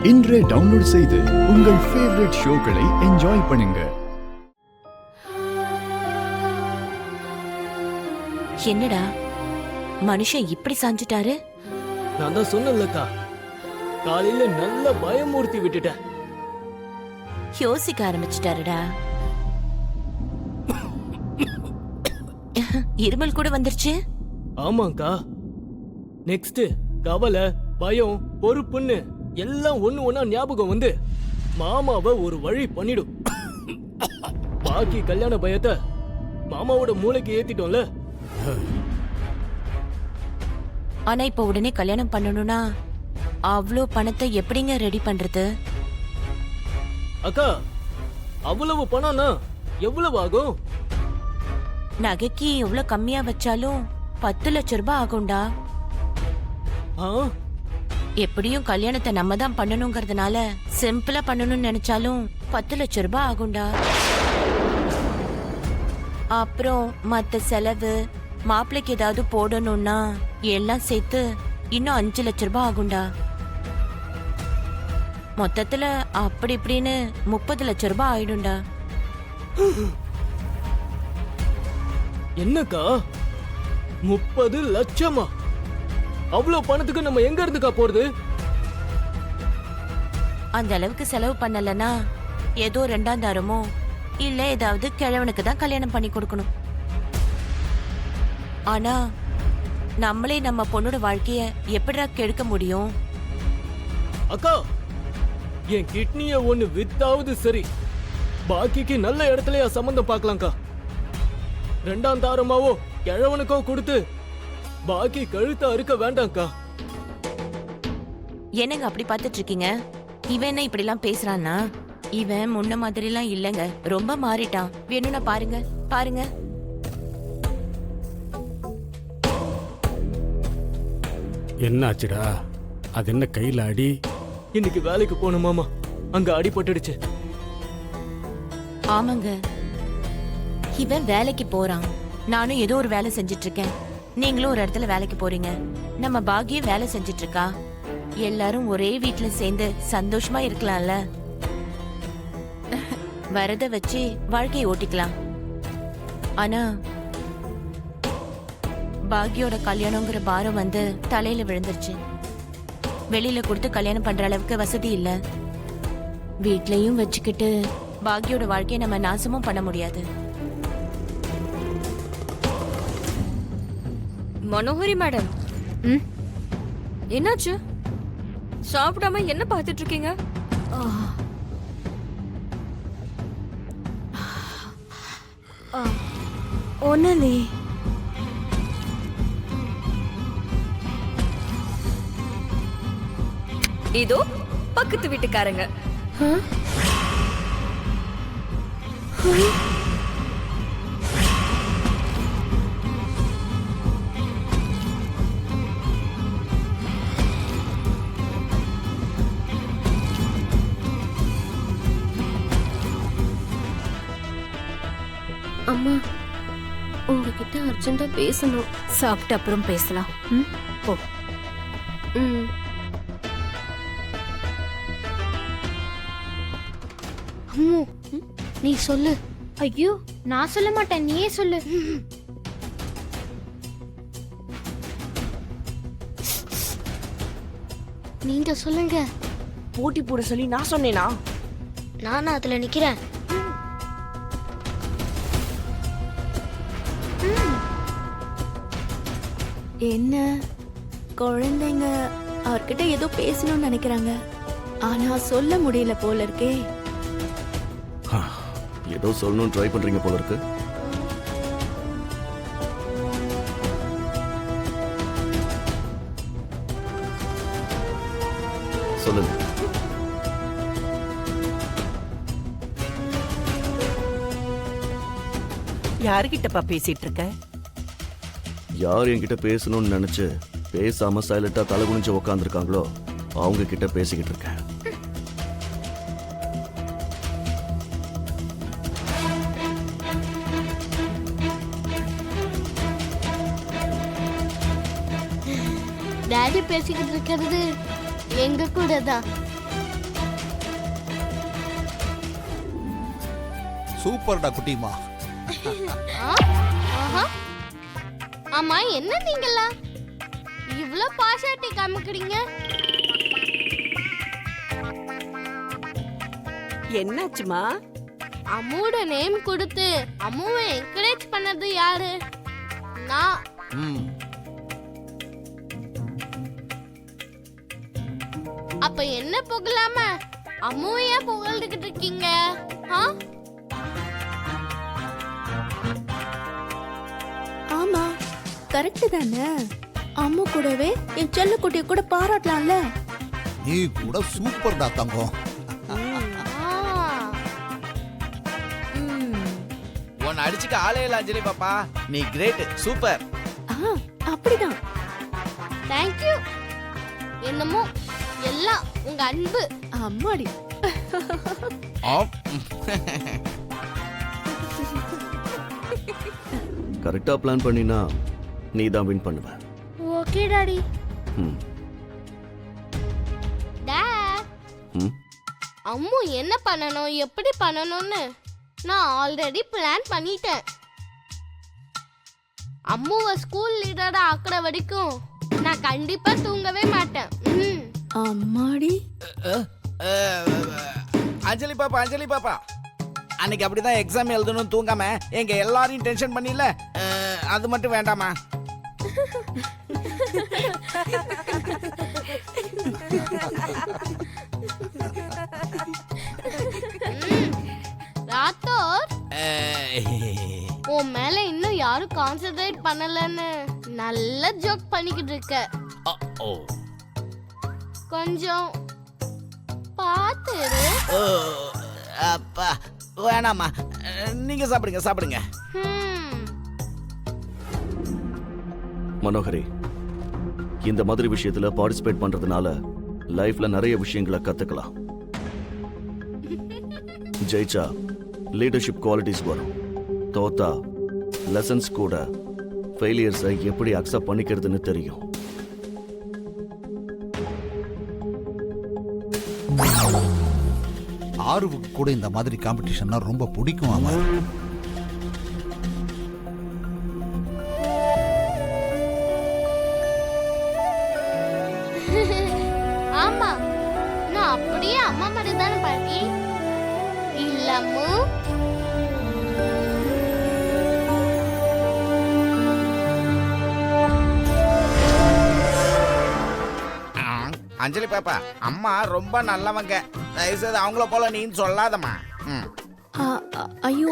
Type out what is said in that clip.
இன்றே டவுன்லோட் செய்து உங்கள் ஃபேவரட் ஷோக்களை என்ஜாய் பண்ணுங்க. என்னடா மனுஷன் இப்படி சாஞ்சிட்டாரு? நான் தான் சொன்னேன்லக்கா, காலையில நல்ல பயமூர்த்தி விட்டுட்டேன். யோசிக்க ஆரம்பிச்சிட்டாருடா. இருமல் கூட வந்துருச்சு. ஆமாக்கா, நெக்ஸ்ட் கவலை, பயம், பொறுப்புன்னு எல்லாம் ஒண்ணு ஒண்ணா ஞாபகம் வந்து மாமாவை ஒரு வழி பண்ணிடும். பாக்கி கல்யாண பயத்தை மாமாவோட மூளைக்கு ஏத்திட்டோம்ல. ஆனா இப்ப உடனே கல்யாணம் பண்ணணும்னா அவ்வளோ பணத்தை எப்படிங்க ரெடி பண்றது? அக்கா, அவ்வளவு பணம்னா எவ்வளவு ஆகும்? நகைக்கு எவ்வளவு கம்மியா வச்சாலும் 10 லட்சம் ரூபாய் ஆகும்டா. ஆ, எப்படியும் கல்யாணத்தை நம்ம தான் பண்ணணுங்கிறதுனால சிம்பிளா பண்ணணும்னு நினைச்சாலும் 10 லட்சம் ரூபாய் ஆகும்டா. அப்புறம் மத்த செலவு, மாப்பிள்ளைக்கு ஏதாவது போடணும்னா எல்லாம் சேர்த்து இன்னும் 5 லட்சம் ரூபாய் ஆகும்டா. மொத்தத்துல அப்படி இப்படின்னு 30 லட்சம் ரூபாய் ஆயிடும்டா. என்னக்கா 30 லட்சமா? அவ்வளவு பணத்துக்கு நம்ம எங்க இருந்துக்கா போறது? அந்த அளவுக்கு செலவு பண்ணலனா ஏதோ 2ஆம் தாரமோ இல்ல ஏதாவது கிழவனுக்கு தான் கல்யாணம் பண்ணி கொடுக்கணும். ஆனா நம்மளே நம்ம பொண்ணோட வாழ்க்கைய எப்படிடா கெடுக்க முடியும்? அக்கா, என் கிட்னிய ஒண்ணு வித்தாவது சரி, பாக்கிக்கு நல்ல இடத்துலயா சம்பந்தம் பார்க்கலாம்க்கா. 2ஆம் தாரமாவோ கிழவனுக்கோ கொடுத்து பாக்கி கழுத்த அறுக்க வேண்டாம்க்கா. என்னங்க அப்படி பார்த்துட்டு இருக்கீங்க? இவன் என்ன இப்படி எல்லாம் பேசுறான்னா? இவன் முன்ன மாதிரி எல்லாம் இல்லங்க, ரொம்ப மாறிட்டான். வேணும்னா பாருங்க பாருங்க. என்னாச்சுடா? அது என்ன கையில அடி? இன்னைக்கு வேலைக்கு போன மாமா, அங்க அடிபட்டுடுச்சு. ஆமாங்க, இவன் வேலைக்கு போறான், நானும் ஏதோ ஒரு வேலை செஞ்சிட்டு இருக்கேன். நீங்களும் ஒரு இடத்துல வேலைக்கு போறீங்க. நம்ம பாக்கியம் வேலை செஞ்சிட்டு இருக்கா. எல்லாரும் ஒரே வீட்டுல சேர்ந்து சந்தோஷமா இருக்கலாம்ல. வரத வச்சு வாழ்க்கையை ஓட்டிக்கலாம். ஆனா பாக்கியோட கல்யாணங்கிற பாரம் வந்து தலையில விழுந்துருச்சு. வெளியில கொடுத்து கல்யாணம் பண்ற அளவுக்கு வசதி இல்ல. வீட்லயும் வச்சுக்கிட்டு பாக்கியோட வாழ்க்கையை நம்ம நாசமும் பண்ண முடியாது. மனோகரி மேடம், என்னாச்சு? சாப்பிடாம என்ன பார்த்துட்டு இருக்கீங்க? ஒன்னே இதோ பக்கத்து வீட்டுக்காரங்க. அம்மா, உங்ககிட்ட அர்ஜென்ட்டா பேசணும். சாப்பிட்டு அப்புறம் பேசலாம். போ. அம்மு, நீ சொல்லு. ஐயோ, நான் சொல்ல மாட்டேன், நீயே சொல்லு. நீங்க சொல்லுங்க. போட்டி போட சொல்லி நான் சொன்னேனா? நானும் அதுல நிக்கிறேன். என்ன குழந்தைங்க அவர்கிட்ட ஏதோ பேசணும்னு நினைக்கிறாங்க, ஆனா சொல்ல முடியல போல இருக்கே. ஏதோ சொல்லணும்னு ட்ரை பண்றீங்க போல இருக்கு. சொல்லுங்க. யாருகிட்டப்பா பேசிட்டு இருக்க? யார் என்கிட்ட பேசணும்னு நினைச்சு பேசாம சைலண்டா தலை குனிஞ்சு உக்காந்துருக்காங்களோ அவங்க கிட்ட பேசிக்கிட்டு இருக்கேன். டாடி பேசிக்கிட்டு இருக்கிறது எங்க கூட தான். சூப்பர்டா குட்டிமா. ஆஹா. ஆமா என்ன நீங்களா இவ்ளோ பாஷாட்டி காமிக்கிறீங்க? என்னாச்சுமா? அம்முவோட நேம் கொடுத்து அம்முவை என்கரேஜ் பண்ணது யாரு? நான். ம். அப்ப என்ன புகழாம அம்முவை ஏன் புகழ்ந்துகிட்டு இருக்கீங்க? ஆ? ஆமா கரெக்ட் தானே. அம்மு கூடவே என் செல்லக்குட்டிய கூட பாராட்டலாம்ல. நீ கூட சூப்பர்டா தங்கம். ஆ. உன்னை அடிச்சுக்க ஆளே இல்ல அஞ்சலி பாப்பா. நீ கிரேட், சூப்பர். அப்படிதான். Thank you. என்னமோ எல்லாம் உங்க அன்பு. அம்மாடி. கரெக்டா பிளான் பண்ணினா நீ தான் வின் பண்ணுவ. Okay daddy. ம். டாட். ம். அம்மு என்ன பண்ணணும் எப்படி பண்ணணும்னு நான் ஆல்ரெடி பிளான் பண்ணிட்டேன். அம்முவை ஸ்கூல் லீடரா ஆக்குற வரைக்கும் நான் கண்டிப்பா தூங்கவே மாட்டேன். அம்மாடி. அஞ்சலி பாப்பா, அஞ்சலி பாப்பா, அன்னைக்கு அப்படிதான் எக்ஸாம் எழுதணும் தூங்காம எங்க எல்லாரையும் டென்ஷன் பண்ணில. அது மட்டும் வேண்டாமா? ராத்தோர் உன் மேல இன்னும் யாரும் கான்சென்ட்ரேட் பண்ணலன்னு நல்ல ஜோக் பண்ணிக்கிட்டு இருக்க. கொஞ்சம் பாத்துரு. அப்பா வேணாமா, நீங்க சாப்பிடுங்க சாப்பிடுங்க. மனோகரி, இந்த மாதிரி விஷயத்துல பார்ட்டிசிபேட் பண்றதுனால லைஃப்ல நிறைய விஷயங்களை கத்துக்கலாம். ஜெயிச்சா லீடர்ஷிப் குவாலிட்டிஸ் வரும். தோத்தா லெசன்ஸ் கூட ஃபெயிலியர்ஸை எப்படி அக்செப்ட் பண்ணிக்கிறதுன்னு தெரியும். ஆர்வுக்கு கூட இந்த மாதிரி காம்படிஷன்னா ரொம்ப பிடிக்கும். அமர், ஆமா நான் அப்படியே அம்மா மாதிரி தானே பாட்டி. இல்லம்மு. அஞ்சலி பாப்பா, அம்மா ரொம்ப நல்லவங்க. தயவுசெய்து அவங்கள போல நீன்னு சொல்லாதம்மா. ஐயோ